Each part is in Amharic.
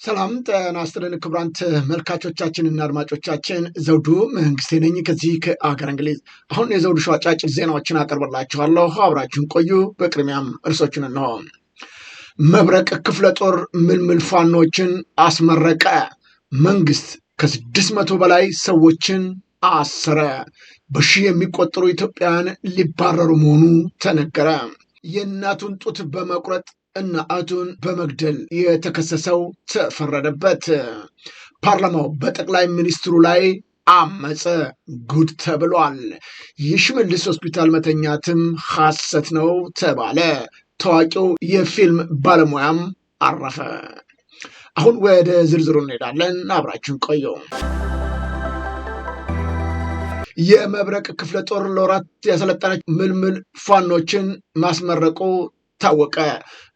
ሰላም ጤና ይስጥልን ክቡራን ተመልካቾቻችንና አድማጮቻችን ዘውዱ መንግስቴ ነኝ ከዚህ ከአገር እንግሊዝ። አሁን የዘውዱ ሾው አጫጭር ዜናዎችን አቀርብላችኋለሁ፣ አብራችሁን ቆዩ። በቅድሚያም እርሶችን ነው። መብረቅ ክፍለ ጦር ምልምል ፋኖችን አስመረቀ። መንግስት ከ600 በላይ ሰዎችን አሰረ። በሺህ የሚቆጠሩ ኢትዮጵያውያን ሊባረሩ መሆኑ ተነገረ። የእናቱን ጡት በመቁረጥ እናቱን በመግደል የተከሰሰው ተፈረደበት። ፓርላማው በጠቅላይ ሚኒስትሩ ላይ አመፀ። ጉድ ተብሏል። የሽመልስ ሆስፒታል መተኛትም ሐሰት ነው ተባለ። ታዋቂው የፊልም ባለሙያም አረፈ። አሁን ወደ ዝርዝሩ እንሄዳለን። አብራችሁን ቆዩ። የመብረቅ ክፍለ ጦር ለወራት ያሰለጠነች ምልምል ፋኖችን ማስመረቁ ታወቀ።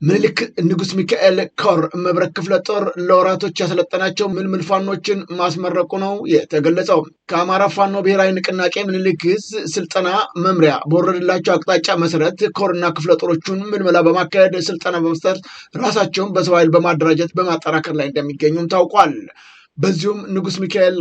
ምኒልክ ንጉስ ሚካኤል ኮር መብረቅ ክፍለ ጦር ለወራቶች ያሰለጠናቸው ምልምል ፋኖችን ማስመረቁ ነው የተገለጸው። ከአማራ ፋኖ ብሔራዊ ንቅናቄ ምኒልክ ስልጠና መምሪያ በወረደላቸው አቅጣጫ መሰረት ኮርና ክፍለ ጦሮቹን ምልመላ በማካሄድ ስልጠና በመስጠት ራሳቸውን በሰው ኃይል በማደራጀት በማጠናከር ላይ እንደሚገኙም ታውቋል። በዚሁም ንጉስ ሚካኤል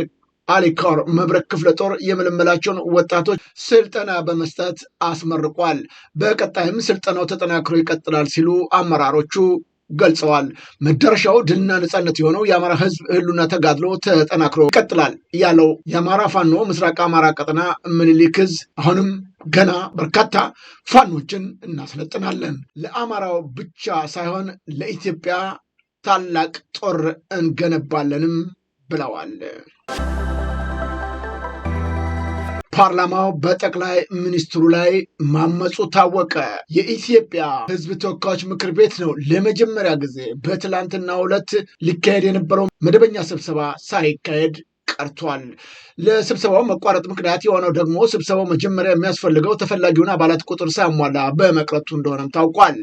አሊኮር መብረቅ ክፍለ ጦር የመለመላቸውን ወጣቶች ስልጠና በመስጠት አስመርቋል። በቀጣይም ስልጠናው ተጠናክሮ ይቀጥላል ሲሉ አመራሮቹ ገልጸዋል። መዳረሻው ድልና ነጻነት የሆነው የአማራ ህዝብ ህልውና ተጋድሎ ተጠናክሮ ይቀጥላል ያለው የአማራ ፋኖ ምስራቅ አማራ ቀጠና ምኒልክ ዕዝ አሁንም ገና በርካታ ፋኖችን እናሰለጥናለን፣ ለአማራው ብቻ ሳይሆን ለኢትዮጵያ ታላቅ ጦር እንገነባለንም ብለዋል። ፓርላማው በጠቅላይ ሚኒስትሩ ላይ ማመፁ ታወቀ። የኢትዮጵያ ህዝብ ተወካዮች ምክር ቤት ነው ለመጀመሪያ ጊዜ በትላንትናው ዕለት ሊካሄድ የነበረው መደበኛ ስብሰባ ሳይካሄድ ቀርቷል። ለስብሰባው መቋረጥ ምክንያት የሆነው ደግሞ ስብሰባው መጀመሪያ የሚያስፈልገው ተፈላጊውን አባላት ቁጥር ሳያሟላ በመቅረቱ እንደሆነም ታውቋል።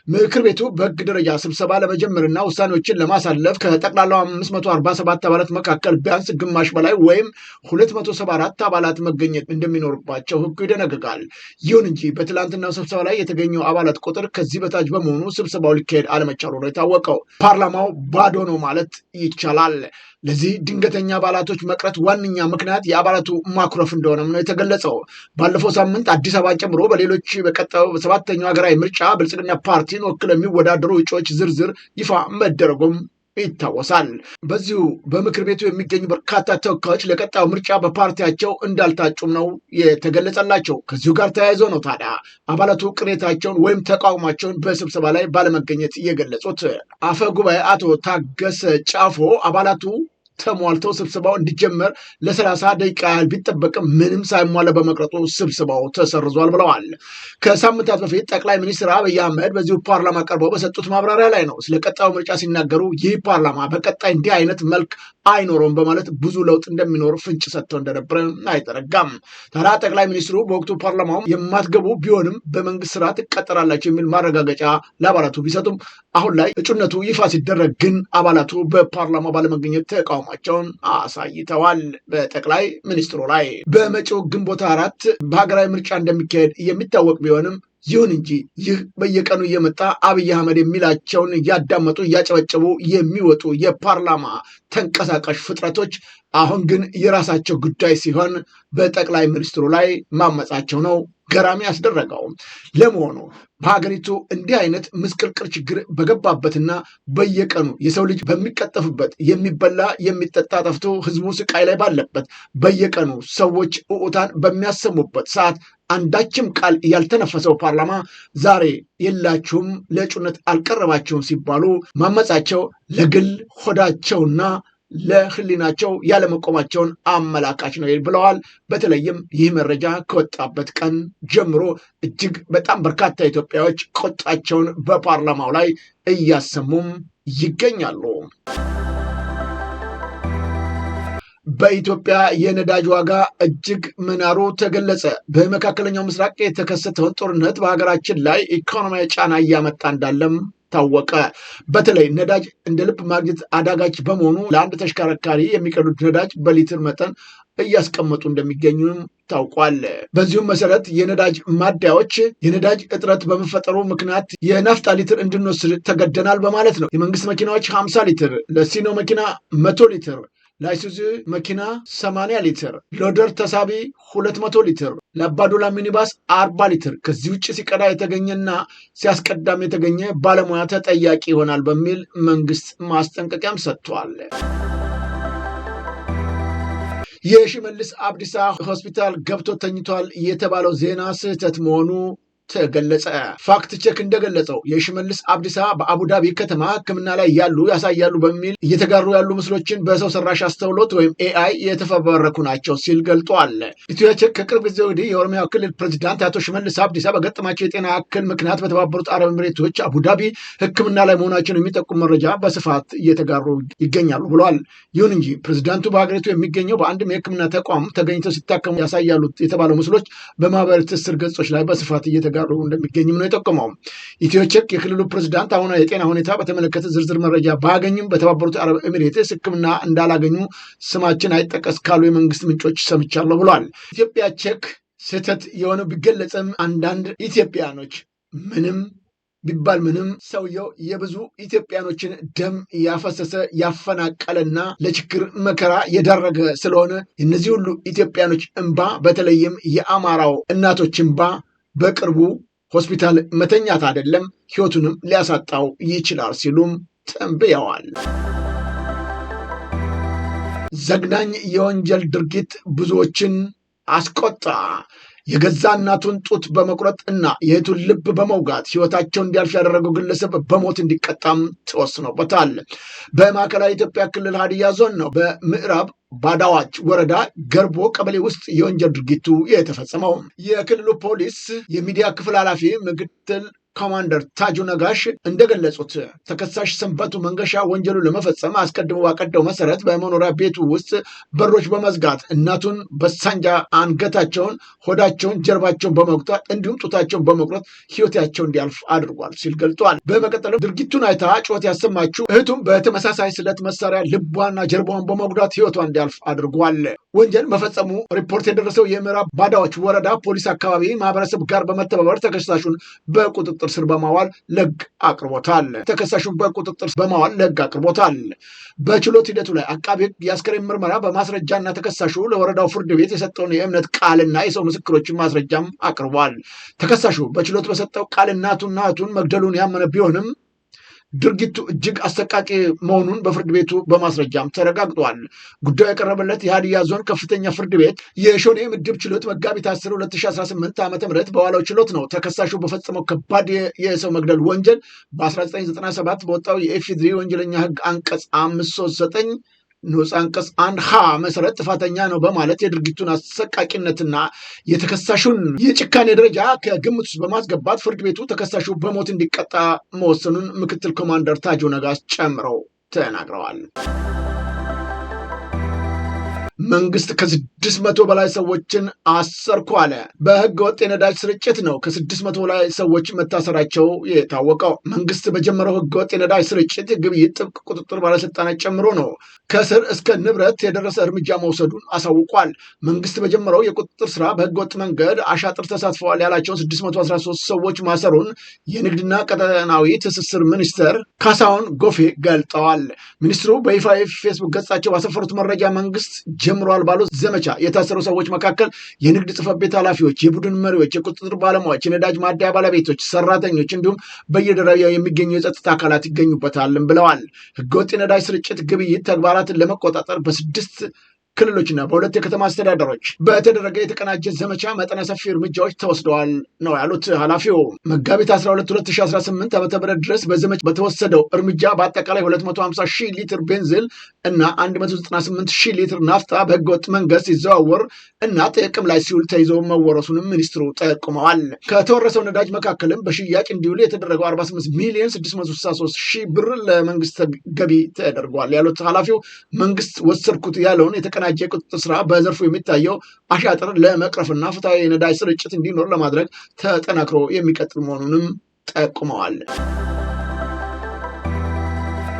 ምክር ቤቱ በህግ ደረጃ ስብሰባ ለመጀመርና ውሳኔዎችን ለማሳለፍ ከጠቅላላው 547 አባላት መካከል ቢያንስ ግማሽ በላይ ወይም 274 አባላት መገኘት እንደሚኖርባቸው ህጉ ይደነግጋል። ይሁን እንጂ በትላንትናው ስብሰባ ላይ የተገኘው አባላት ቁጥር ከዚህ በታች በመሆኑ ስብሰባው ሊካሄድ አለመቻሉ ነው የታወቀው። ፓርላማው ባዶ ነው ማለት ይቻላል። ለዚህ ድንገተኛ አባላቶች መቅረት ዋነኛ ምክንያት የአባላቱ ማኩረፍ እንደሆነም ነው የተገለጸው። ባለፈው ሳምንት አዲስ አበባን ጨምሮ በሌሎች በቀጣዩ 7ኛው ሀገራዊ ምርጫ ብልጽግና ፓርቲን ወክለው የሚወዳደሩ እጩዎች ዝርዝር ይፋ መደረጉም ይታወሳል። በዚሁ በምክር ቤቱ የሚገኙ በርካታ ተወካዮች ለቀጣዩ ምርጫ በፓርቲያቸው እንዳልታጩም ነው የተገለጸላቸው። ከዚሁ ጋር ተያይዞ ነው ታዲያ አባላቱ ቅሬታቸውን ወይም ተቃውሟቸውን በስብሰባ ላይ ባለመገኘት የገለጹት። አፈ ጉባኤ አቶ ታገሰ ጫፎ አባላቱ ተሟልተው ስብሰባው እንዲጀመር ለ30 ደቂቃ ያህል ቢጠበቅም ምንም ሳይሟላ በመቅረጡ ስብሰባው ተሰርዟል ብለዋል። ከሳምንታት በፊት ጠቅላይ ሚኒስትር አብይ አህመድ በዚሁ ፓርላማ ቀርበው በሰጡት ማብራሪያ ላይ ነው ስለ ቀጣዩ ምርጫ ሲናገሩ ይህ ፓርላማ በቀጣይ እንዲህ አይነት መልክ አይኖረውም በማለት ብዙ ለውጥ እንደሚኖር ፍንጭ ሰጥተው እንደነበረ አይዘነጋም። ታዲያ ጠቅላይ ሚኒስትሩ በወቅቱ ፓርላማው የማትገቡ ቢሆንም በመንግስት ስራ ትቀጠራላቸው የሚል ማረጋገጫ ለአባላቱ ቢሰጡም አሁን ላይ እጩነቱ ይፋ ሲደረግ ግን አባላቱ በፓርላማው ባለመገኘት ተቃውሟቸውን አሳይተዋል። በጠቅላይ ሚኒስትሩ ላይ በመጪው ግንቦት 4 በሀገራዊ ምርጫ እንደሚካሄድ የሚታወቅ ቢሆንም ይሁን እንጂ ይህ በየቀኑ እየመጣ አብይ አህመድ የሚላቸውን እያዳመጡ እያጨበጨቡ የሚወጡ የፓርላማ ተንቀሳቃሽ ፍጥረቶች አሁን ግን የራሳቸው ጉዳይ ሲሆን በጠቅላይ ሚኒስትሩ ላይ ማመጻቸው ነው ገራሚ ያስደረገው። ለመሆኑ በሀገሪቱ እንዲህ አይነት ምስቅልቅል ችግር በገባበትና በየቀኑ የሰው ልጅ በሚቀጠፍበት የሚበላ የሚጠጣ ጠፍቶ ህዝቡ ስቃይ ላይ ባለበት በየቀኑ ሰዎች እዑታን በሚያሰሙበት ሰዓት አንዳችም ቃል ያልተነፈሰው ፓርላማ ዛሬ የላችሁም ለእጩነት አልቀረባቸውም ሲባሉ ማመጻቸው ለግል ሆዳቸውና ለህሊናቸው ያለመቆማቸውን አመላካች ነው ብለዋል። በተለይም ይህ መረጃ ከወጣበት ቀን ጀምሮ እጅግ በጣም በርካታ ኢትዮጵያዎች ቁጣቸውን በፓርላማው ላይ እያሰሙም ይገኛሉ። በኢትዮጵያ የነዳጅ ዋጋ እጅግ መናሩ ተገለጸ። በመካከለኛው ምስራቅ የተከሰተውን ጦርነት በሀገራችን ላይ ኢኮኖሚያዊ ጫና እያመጣ እንዳለም ታወቀ። በተለይ ነዳጅ እንደ ልብ ማግኘት አዳጋች በመሆኑ ለአንድ ተሽከርካሪ የሚቀዱት ነዳጅ በሊትር መጠን እያስቀመጡ እንደሚገኙም ታውቋል። በዚሁም መሰረት የነዳጅ ማደያዎች የነዳጅ እጥረት በመፈጠሩ ምክንያት የናፍጣ ሊትር እንድንወስድ ተገደናል በማለት ነው። የመንግስት መኪናዎች 50 ሊትር፣ ለሲኖ መኪና 100 ሊትር፣ ለአይሱዙ መኪና 80 ሊትር፣ ሎደር ተሳቢ 200 ሊትር፣ ለአባዱላ ሚኒባስ 40 ሊትር ከዚህ ውጭ ሲቀዳ የተገኘና ሲያስቀዳም የተገኘ ባለሙያ ተጠያቂ ይሆናል በሚል መንግስት ማስጠንቀቂያም ሰጥቷል። የሽመልስ አብዲሳ ሆስፒታል ገብቶ ተኝቷል የተባለው ዜና ስህተት መሆኑ ተገለጸ። ፋክት ቼክ እንደገለጸው የሽመልስ አብዲሳ በአቡዳቢ ከተማ ሕክምና ላይ ያሳያሉ በሚል እየተጋሩ ያሉ ምስሎችን በሰው ሰራሽ አስተውሎት ወይም ኤአይ የተፈበረኩ ናቸው ሲል ገልጧል። ኢትዮ ቼክ ከቅርብ ጊዜ ወዲህ የኦሮሚያ ክልል ፕሬዚዳንት አቶ ሽመልስ አብዲሳ በገጠማቸው የጤና እክል ምክንያት በተባበሩት አረብ ኤሚሬቶች አቡዳቢ ሕክምና ላይ መሆናቸውን የሚጠቁም መረጃ በስፋት እየተጋሩ ይገኛሉ ብሏል። ይሁን እንጂ ፕሬዚዳንቱ በሀገሪቱ የሚገኘው በአንድም የሕክምና ተቋም ተገኝተው ሲታከሙ ያሳያሉ የተባለው ምስሎች በማህበራዊ ትስስር ገጾች ላይ በስፋት እየተጋሩ እንደሚገኝም ነው የጠቆመው። ኢትዮ ቼክ የክልሉ ፕሬዝዳንት አሁን የጤና ሁኔታ በተመለከተ ዝርዝር መረጃ ባገኝም በተባበሩት አረብ ኤሚሬትስ ሕክምና እንዳላገኙ ስማችን አይጠቀስ ካሉ የመንግስት ምንጮች ሰምቻለሁ ብሏል። ኢትዮጵያ ቼክ ስህተት የሆነ ቢገለጽም አንዳንድ ኢትዮጵያኖች ምንም ቢባል ምንም ሰውየው የብዙ ኢትዮጵያኖችን ደም ያፈሰሰ ያፈናቀለና ለችግር መከራ የዳረገ ስለሆነ የእነዚህ ሁሉ ኢትዮጵያኖች እንባ በተለይም የአማራው እናቶች እንባ በቅርቡ ሆስፒታል መተኛት አይደለም ህይወቱንም ሊያሳጣው ይችላል ሲሉም ተንብየዋል። ዘግናኝ የወንጀል ድርጊት ብዙዎችን አስቆጣ። የገዛ እናቱን ጡት በመቁረጥ እና የእህቱን ልብ በመውጋት ህይወታቸው እንዲያልፍ ያደረገው ግለሰብ በሞት እንዲቀጣም ተወስኖበታል። በማዕከላዊ ኢትዮጵያ ክልል ሀዲያ ዞን ነው በምዕራብ ባዳዋች ወረዳ ገርቦ ቀበሌ ውስጥ የወንጀል ድርጊቱ የተፈጸመው። የክልሉ ፖሊስ የሚዲያ ክፍል ኃላፊ ምክትል ኮማንደር ታጁ ነጋሽ እንደገለጹት ተከሳሽ ሰንበቱ መንገሻ ወንጀሉ ለመፈጸም አስቀድሞ ባቀደው መሰረት በመኖሪያ ቤቱ ውስጥ በሮች በመዝጋት እናቱን በሳንጃ አንገታቸውን፣ ሆዳቸውን፣ ጀርባቸውን በመቁረጥ እንዲሁም ጡታቸውን በመቁረጥ ህይወታቸው እንዲያልፍ አድርጓል ሲል ገልጿል። በመቀጠልም ድርጊቱን አይታ ጩኸት ያሰማችው እህቱም በተመሳሳይ ስለት መሳሪያ ልቧና ጀርባዋን በመጉዳት ህይወቷ እንዲያልፍ አድርጓል። ወንጀል መፈጸሙ ሪፖርት የደረሰው የምዕራብ ባዳዎች ወረዳ ፖሊስ አካባቢ ማህበረሰብ ጋር በመተባበር ተከሳሹን በቁጥጥር ስር በማዋል ለህግ አቅርቦታል። ተከሳሹን በቁጥጥር በማዋል ለህግ አቅርቦታል። በችሎት ሂደቱ ላይ አቃቤ ህግ የአስከሬን ምርመራ በማስረጃና ተከሳሹ ለወረዳው ፍርድ ቤት የሰጠውን የእምነት ቃልና የሰው ምስክሮችን ማስረጃም አቅርቧል። ተከሳሹ በችሎት በሰጠው ቃል እናቱና እህቱን መግደሉን ያመነ ቢሆንም ድርጊቱ እጅግ አሰቃቂ መሆኑን በፍርድ ቤቱ በማስረጃም ተረጋግጧል። ጉዳዩ የቀረበለት የሀዲያ ዞን ከፍተኛ ፍርድ ቤት የሾኔ ምድብ ችሎት መጋቢት 10 2018 ዓ.ም በዋለው ችሎት ነው። ተከሳሹ በፈጸመው ከባድ የሰው መግደል ወንጀል በ1997 በወጣው የኢፌዴሪ ወንጀለኛ ህግ አንቀጽ 539 ንዑስ አንቀጽ 1 መሰረት ጥፋተኛ ነው በማለት የድርጊቱን አሰቃቂነትና የተከሳሹን የጭካኔ ደረጃ ከግምት ውስጥ በማስገባት ፍርድ ቤቱ ተከሳሹ በሞት እንዲቀጣ መወሰኑን ምክትል ኮማንደር ታጁ ነጋሽ ጨምረው ተናግረዋል። መንግስት ከ600 በላይ ሰዎችን አሰርኩ አለ። በህገ ወጥ የነዳጅ ስርጭት ነው ከ600 በላይ ሰዎች መታሰራቸው የታወቀው። መንግስት በጀመረው ህገ ወጥ የነዳጅ ስርጭት ግብይት ጥብቅ ቁጥጥር ባለስልጣናት ጨምሮ ነው ከስር እስከ ንብረት የደረሰ እርምጃ መውሰዱን አሳውቋል። መንግስት በጀመረው የቁጥጥር ስራ በህገ ወጥ መንገድ አሻጥር ተሳትፈዋል ያላቸውን 613 ሰዎች ማሰሩን የንግድና ቀጠናዊ ትስስር ሚኒስተር ካሳሁን ጎፌ ገልጠዋል። ሚኒስትሩ በይፋ ፌስቡክ ገጻቸው ባሰፈሩት መረጃ መንግስት ጀምሯል ባሉት ዘመቻ የታሰሩ ሰዎች መካከል የንግድ ጽሕፈት ቤት ኃላፊዎች፣ የቡድን መሪዎች፣ የቁጥጥር ባለሙያዎች፣ የነዳጅ ማደያ ባለቤቶች፣ ሰራተኞች እንዲሁም በየደረጃው የሚገኙ የጸጥታ አካላት ይገኙበታልም ብለዋል። ህገወጥ የነዳጅ ስርጭት ግብይት ተግባራትን ለመቆጣጠር በ6 ክልሎችና በ2 የከተማ አስተዳደሮች በተደረገ የተቀናጀ ዘመቻ መጠነ ሰፊ እርምጃዎች ተወስደዋል ነው ያሉት ኃላፊው። መጋቢት 12 2018 ዓ.ም ድረስ በዘመቻ በተወሰደው እርምጃ በአጠቃላይ 250 ሺህ ሊትር ቤንዚል እና 198 ሺህ ሊትር ናፍጣ በህገወጥ መንገድ ሲዘዋወር እና ጥቅም ላይ ሲውል ተይዞ መወረሱንም ሚኒስትሩ ጠቁመዋል። ከተወረሰው ነዳጅ መካከልም በሽያጭ እንዲውል የተደረገው 48 ሚሊዮን 663 ሺህ ብር ለመንግስት ገቢ ተደርጓል ያሉት ኃላፊው መንግስት ወሰድኩት ያለውን የተቀናጀ የቁጥጥር ስራ በዘርፉ የሚታየው አሻጥር ለመቅረፍና ፍትሃዊ የነዳጅ ስርጭት እንዲኖር ለማድረግ ተጠናክሮ የሚቀጥል መሆኑንም ጠቁመዋል።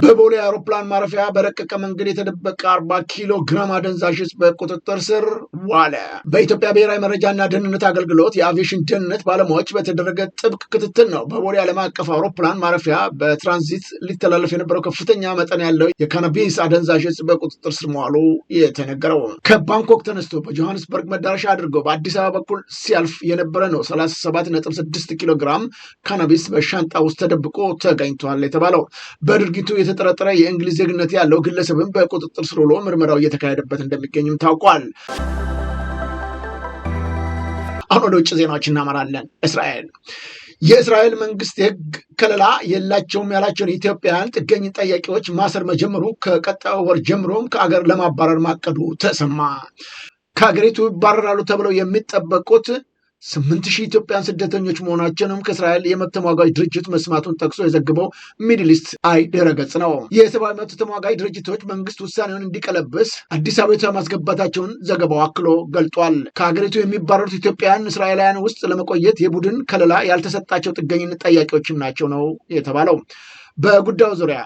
በቦሌ አውሮፕላን ማረፊያ በረቀቀ መንገድ የተደበቀ 40 ኪሎ ግራም አደንዛዥ ዕፅ በቁጥጥር ስር ዋለ። በኢትዮጵያ ብሔራዊ መረጃና ደህንነት አገልግሎት የአቪዬሽን ደህንነት ባለሙያዎች በተደረገ ጥብቅ ክትትል ነው በቦሌ ዓለም አቀፍ አውሮፕላን ማረፊያ በትራንዚት ሊተላለፍ የነበረው ከፍተኛ መጠን ያለው የካናቢስ አደንዛዥ ዕፅ በቁጥጥር ስር መዋሉ የተነገረው። ከባንኮክ ተነስቶ በጆሃንስበርግ መዳረሻ አድርገው በአዲስ አበባ በኩል ሲያልፍ የነበረ ነው 37.6 ኪሎ ግራም ካናቢስ በሻንጣ ውስጥ ተደብቆ ተገኝቷል የተባለው። በድርጊቱ የተጠረጠረ የእንግሊዝ ዜግነት ያለው ግለሰብን በቁጥጥር ስር ውሎ ምርመራው እየተካሄደበት እንደሚገኝም ታውቋል። አሁን ወደ ውጭ ዜናዎች እናመራለን። የእስራኤል መንግስት የህግ ከለላ የላቸውም ያላቸውን ኢትዮጵያውያን ጥገኝ ጠያቂዎች ማሰር መጀመሩ ከቀጣዩ ወር ጀምሮም ከአገር ለማባረር ማቀዱ ተሰማ። ከሀገሪቱ ይባረራሉ ተብለው የሚጠበቁት 8,000 ኢትዮጵያን ስደተኞች መሆናቸውንም ከእስራኤል የመብት ተሟጋጅ ድርጅት መስማቱን ጠቅሶ የዘግበው ሚድል ኢስት አይ ድረገጽ ነው። የሰብአዊ መብት ተሟጋጅ ድርጅቶች መንግስት ውሳኔውን እንዲቀለብስ አዲስ አበባ ማስገባታቸውን ዘገባው አክሎ ገልጧል። ከሀገሪቱ የሚባረሩት ኢትዮጵያውያን እስራኤላውያን ውስጥ ለመቆየት የቡድን ከለላ ያልተሰጣቸው ጥገኝነት ጠያቂዎችም ናቸው ነው የተባለው። በጉዳዩ ዙሪያ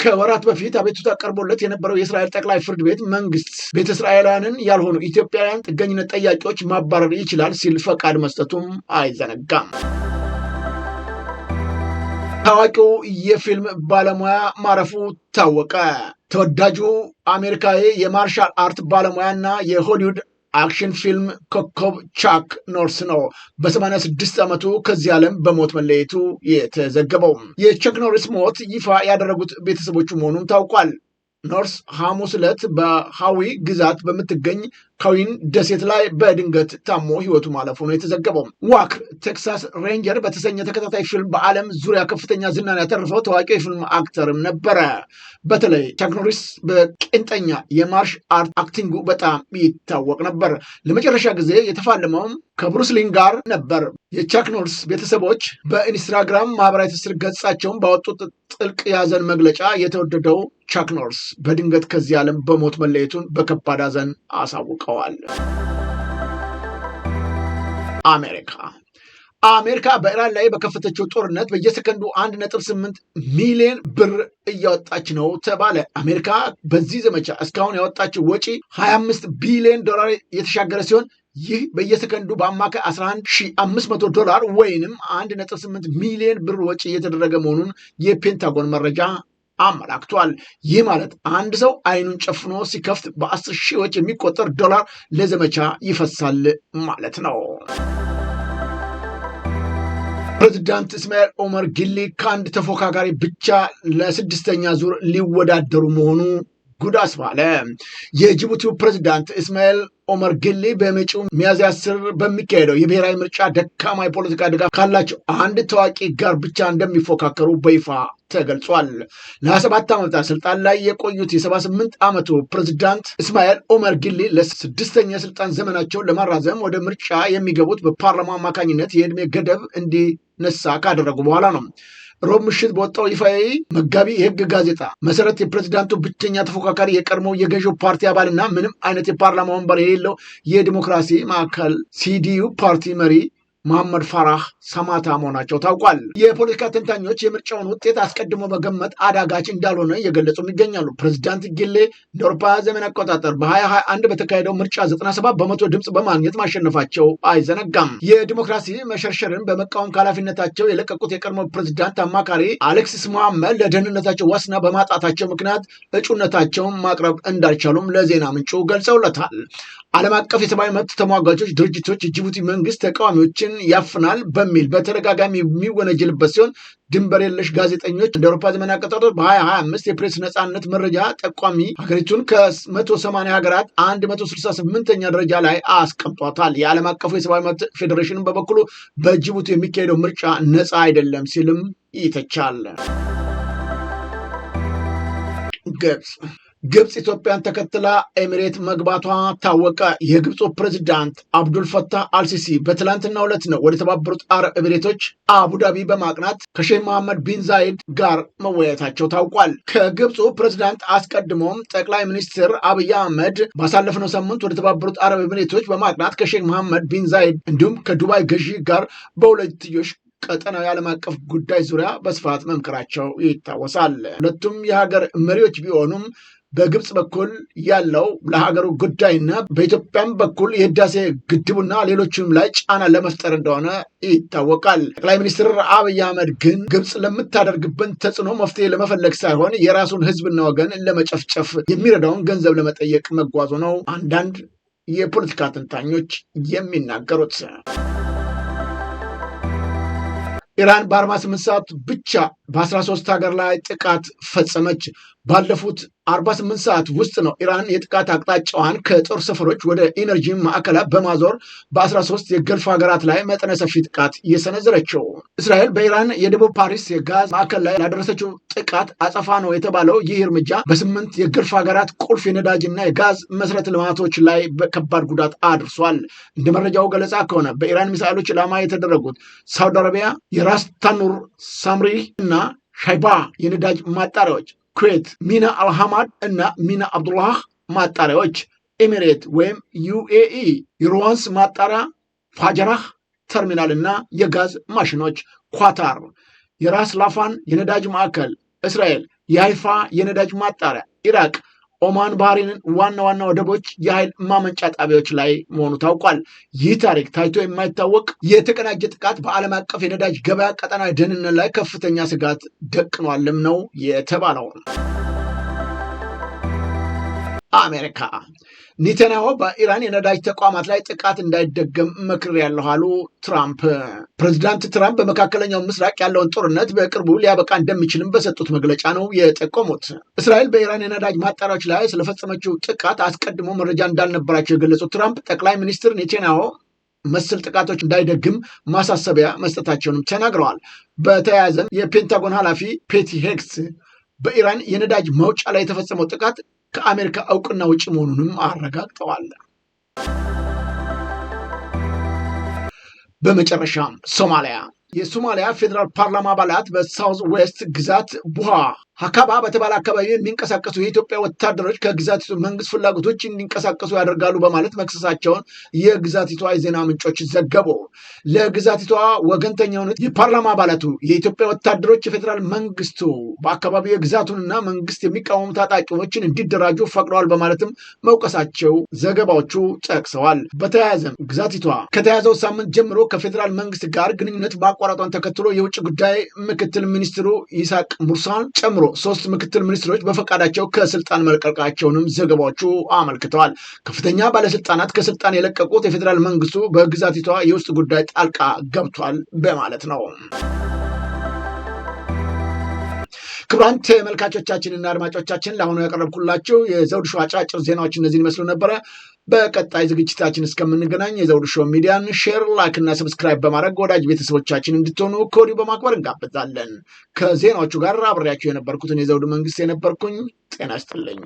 ከወራት በፊት አቤቱታ ቀርቦለት የነበረው የእስራኤል ጠቅላይ ፍርድ ቤት መንግስት ቤተ እስራኤላውያንን ያልሆኑ ኢትዮጵያውያን ጥገኝነት ጠያቂዎች ማባረር ይችላል ሲል ፈቃድ መስጠቱም አይዘነጋም። ታዋቂው የፊልም ባለሙያ ማረፉ ታወቀ። ተወዳጁ አሜሪካዊ የማርሻል አርት ባለሙያና የሆሊውድ አክሽን ፊልም ኮከብ ቻክ ኖርስ ነው በ86 ዓመቱ ከዚህ ዓለም በሞት መለየቱ የተዘገበው። የቻክ ኖርስ ሞት ይፋ ያደረጉት ቤተሰቦቹ መሆኑን ታውቋል። ኖርስ ሐሙስ ዕለት በሃዊ ግዛት በምትገኝ ካዊን ደሴት ላይ በድንገት ታሞ ህይወቱ ማለፉ ነው የተዘገበው። ዋክር ቴክሳስ ሬንጀር በተሰኘ ተከታታይ ፊልም በዓለም ዙሪያ ከፍተኛ ዝናን ያተረፈው ታዋቂ የፊልም አክተርም ነበረ። በተለይ ቻክ ኖሪስ በቄንጠኛ የማርሽ አርት አክቲንጉ በጣም ይታወቅ ነበር። ለመጨረሻ ጊዜ የተፋለመውም ከብሩስ ሊ ጋር ነበር። የቻክ ኖሪስ ቤተሰቦች በኢንስታግራም ማህበራዊ ትስስር ገጻቸውን ባወጡት ጥልቅ የሐዘን መግለጫ የተወደደው ቻክ ኖሪስ በድንገት ከዚህ ዓለም በሞት መለየቱን በከባድ ሐዘን አሳውቀዋል። አሜሪካ በኢራን ላይ በከፈተችው ጦርነት በየሰከንዱ 1.8 ሚሊዮን ብር እያወጣች ነው ተባለ። አሜሪካ በዚህ ዘመቻ እስካሁን ያወጣችው ወጪ 25 ቢሊዮን ዶላር የተሻገረ ሲሆን ይህ በየሰከንዱ በአማካይ $11,500 ወይንም 1.8 ሚሊዮን ብር ወጪ እየተደረገ መሆኑን የፔንታጎን መረጃ አመላክቷል። ይህ ማለት አንድ ሰው አይኑን ጨፍኖ ሲከፍት በ10 ሺዎች የሚቆጠር ዶላር ለዘመቻ ይፈሳል ማለት ነው። ፕሬዚዳንት እስማኤል ኦመር ጊሌ ከአንድ ተፎካካሪ ብቻ ለ6ኛ ዙር ሊወዳደሩ መሆኑ ጉድ አስባለ። የጅቡቲው ፕሬዚዳንት እስማኤል ኦመር ጊሌ በመጪው ሚያዝያ 10 በሚካሄደው የብሔራዊ ምርጫ ደካማ የፖለቲካ ድጋፍ ካላቸው አንድ ታዋቂ ጋር ብቻ እንደሚፎካከሩ በይፋ ተገልጿል። ለ27 ዓመታት ስልጣን ላይ የቆዩት የ78 ዓመቱ ፕሬዚዳንት እስማኤል ኦመር ጊሌ ለ6ኛ የስልጣን ዘመናቸውን ለማራዘም ወደ ምርጫ የሚገቡት በፓርላማ አማካኝነት የዕድሜ ገደብ እንዲነሳ ካደረጉ በኋላ ነው። ሮብ ምሽት በወጣው ይፋዊ መጋቢ የህግ ጋዜጣ መሰረት የፕሬዚዳንቱ ብቸኛ ተፎካካሪ የቀድሞው የገዢው ፓርቲ አባልና ምንም አይነት የፓርላማ ወንበር የሌለው የዲሞክራሲ ማዕከል ሲዲዩ ፓርቲ መሪ መሐመድ ፋራህ ሰማታ መሆናቸው ታውቋል። የፖለቲካ ተንታኞች የምርጫውን ውጤት አስቀድሞ መገመት አዳጋች እንዳልሆነ እየገለጹም ይገኛሉ። ፕሬዚዳንት ጊሌ እንደ አውሮፓ ዘመን አቆጣጠር በ2021 በተካሄደው ምርጫ 97 በመቶ ድምፅ በማግኘት ማሸነፋቸው አይዘነጋም። የዲሞክራሲ መሸርሸርን በመቃወም ከኃላፊነታቸው የለቀቁት የቀድሞ ፕሬዚዳንት አማካሪ አሌክሲስ መሐመድ ለደህንነታቸው ዋስትና በማጣታቸው ምክንያት እጩነታቸውን ማቅረብ እንዳልቻሉም ለዜና ምንጩ ገልጸውለታል። ዓለም አቀፍ የሰብአዊ መብት ተሟጋቾች ድርጅቶች የጅቡቲ መንግስት ተቃዋሚዎችን ያፍናል በሚል በተደጋጋሚ የሚወነጀልበት ሲሆን ድንበር የለሽ ጋዜጠኞች እንደ አውሮፓ ዘመን አቆጣጠር በ2025 የፕሬስ ነፃነት መረጃ ጠቋሚ ሀገሪቱን ከ180 ሀገራት 168ኛ ደረጃ ላይ አስቀምጧታል። የዓለም አቀፉ የሰብአዊ መብት ፌዴሬሽን በበኩሉ በጅቡቲ የሚካሄደው ምርጫ ነፃ አይደለም ሲልም ይተቻል። ግብፅ ኢትዮጵያን ተከትላ ኤሚሬት መግባቷ ታወቀ። የግብፁ ፕሬዚዳንት አብዱልፈታህ አልሲሲ በትላንትናው ዕለት ነው ወደ ተባበሩት አረብ ኤሚሬቶች አቡዳቢ በማቅናት ከሼህ መሐመድ ቢን ዛይድ ጋር መወያየታቸው ታውቋል። ከግብፁ ፕሬዚዳንት አስቀድሞም ጠቅላይ ሚኒስትር አብይ አህመድ ባሳለፍነው ሳምንት ወደ ተባበሩት አረብ ኤሚሬቶች በማቅናት ከሼህ መሐመድ ቢን ዛይድ እንዲሁም ከዱባይ ገዢ ጋር በሁለትዮሽ ቀጠናዊ ዓለም አቀፍ ጉዳይ ዙሪያ በስፋት መምከራቸው ይታወሳል። ሁለቱም የሀገር መሪዎች ቢሆኑም በግብፅ በኩል ያለው ለሀገሩ ጉዳይና በኢትዮጵያም በኩል የህዳሴ ግድቡና ሌሎችም ላይ ጫና ለመፍጠር እንደሆነ ይታወቃል። ጠቅላይ ሚኒስትር አብይ አህመድ ግን ግብፅ ለምታደርግብን ተጽዕኖ መፍትሄ ለመፈለግ ሳይሆን የራሱን ህዝብና ወገን ለመጨፍጨፍ የሚረዳውን ገንዘብ ለመጠየቅ መጓዙ ነው አንዳንድ የፖለቲካ ተንታኞች የሚናገሩት። ኢራን በ48 ሰዓት ብቻ በ13 ሀገር ላይ ጥቃት ፈጸመች። ባለፉት 48 ሰዓት ውስጥ ነው ኢራን የጥቃት አቅጣጫዋን ከጦር ሰፈሮች ወደ ኢነርጂ ማዕከላት በማዞር በ13 የገልፍ ሀገራት ላይ መጠነ ሰፊ ጥቃት እየሰነዘረችው። እስራኤል በኢራን የደቡብ ፓሪስ የጋዝ ማዕከል ላይ ላደረሰችው ጥቃት አጸፋ ነው የተባለው ይህ እርምጃ በ8 የገልፍ ሀገራት ቁልፍ የነዳጅና የጋዝ መሰረተ ልማቶች ላይ በከባድ ጉዳት አድርሷል። እንደ መረጃው ገለጻ ከሆነ በኢራን ሚሳኤሎች ኢላማ የተደረጉት ሳውዲ አረቢያ የራስ ታኑር ሳምሪ እና ሻይባ የነዳጅ ማጣሪያዎች፣ ኩዌት ሚና አልሐማድ እና ሚና አብዱላህ ማጣሪያዎች፣ ኤሚሬት ወይም ዩኤኢ የሩዋንስ ማጣሪያ፣ ፋጀራህ ተርሚናል እና የጋዝ ማሽኖች፣ ኳታር የራስ ላፋን የነዳጅ ማዕከል፣ እስራኤል የሃይፋ የነዳጅ ማጣሪያ፣ ኢራቅ ኦማን ባህሬንን ዋና ዋና ወደቦች የኃይል ማመንጫ ጣቢያዎች ላይ መሆኑ ታውቋል። ይህ ታሪክ ታይቶ የማይታወቅ የተቀናጀ ጥቃት በዓለም አቀፍ የነዳጅ ገበያ ቀጠና ደህንነት ላይ ከፍተኛ ስጋት ደቅኗልም ነው የተባለው። አሜሪካ ኔታንያሁ በኢራን የነዳጅ ተቋማት ላይ ጥቃት እንዳይደገም መክሬያለሁ አሉ ትራምፕ። ፕሬዚዳንት ትራምፕ በመካከለኛው ምስራቅ ያለውን ጦርነት በቅርቡ ሊያበቃ እንደሚችልም በሰጡት መግለጫ ነው የጠቆሙት። እስራኤል በኢራን የነዳጅ ማጣሪያዎች ላይ ስለፈጸመችው ጥቃት አስቀድሞ መረጃ እንዳልነበራቸው የገለጹት ትራምፕ ጠቅላይ ሚኒስትር ኔታንያሁ መሰል ጥቃቶች እንዳይደግም ማሳሰቢያ መስጠታቸውንም ተናግረዋል። በተያያዘም የፔንታጎን ኃላፊ ፔቲ ሄግስ በኢራን የነዳጅ መውጫ ላይ የተፈጸመው ጥቃት ከአሜሪካ እውቅና ውጭ መሆኑንም አረጋግጠዋል። በመጨረሻም ሶማሊያ የሶማሊያ ፌዴራል ፓርላማ አባላት በሳውዝ ዌስት ግዛት ቡሃ ሀካባ በተባለ አካባቢ የሚንቀሳቀሱ የኢትዮጵያ ወታደሮች ከግዛቲቱ መንግስት ፍላጎቶች እንዲንቀሳቀሱ ያደርጋሉ በማለት መክሰሳቸውን የግዛቲቷ የዜና ምንጮች ዘገቡ። ለግዛቲቷ ወገንተኛ የሆኑት የፓርላማ አባላቱ የኢትዮጵያ ወታደሮች የፌዴራል መንግስቱ በአካባቢው የግዛቱንና መንግስት የሚቃወሙ ታጣቂዎችን እንዲደራጁ ፈቅደዋል በማለትም መውቀሳቸው ዘገባዎቹ ጠቅሰዋል። በተያያዘም ግዛቲቷ ከተያዘው ሳምንት ጀምሮ ከፌዴራል መንግስት ጋር ግንኙነት ማቋረጧን ተከትሎ የውጭ ጉዳይ ምክትል ሚኒስትሩ ይስሐቅ ሙርሳን ጨምሮ 3 ምክትል ሚኒስትሮች በፈቃዳቸው ከስልጣን መልቀቃቸውንም ዘገባዎቹ አመልክተዋል። ከፍተኛ ባለስልጣናት ከስልጣን የለቀቁት የፌዴራል መንግስቱ በግዛቲቷ የውስጥ ጉዳይ ጣልቃ ገብቷል በማለት ነው። ክቡራን ተመልካቾቻችንና አድማጮቻችን ለአሁኑ ያቀረብኩላችሁ የዘውዱ ሾው አጫጭር ዜናዎች እነዚህን ይመስሉ ነበረ። በቀጣይ ዝግጅታችን እስከምንገናኝ የዘውዱ ሾው ሚዲያን ሼር፣ ላይክ እና ሰብስክራይብ በማድረግ ወዳጅ ቤተሰቦቻችን እንድትሆኑ ከወዲሁ በማክበር እንጋብዛለን። ከዜናዎቹ ጋር አብሬያችሁ የነበርኩትን የዘውዱ መንግስት የነበርኩኝ። ጤና ይስጥልኝ።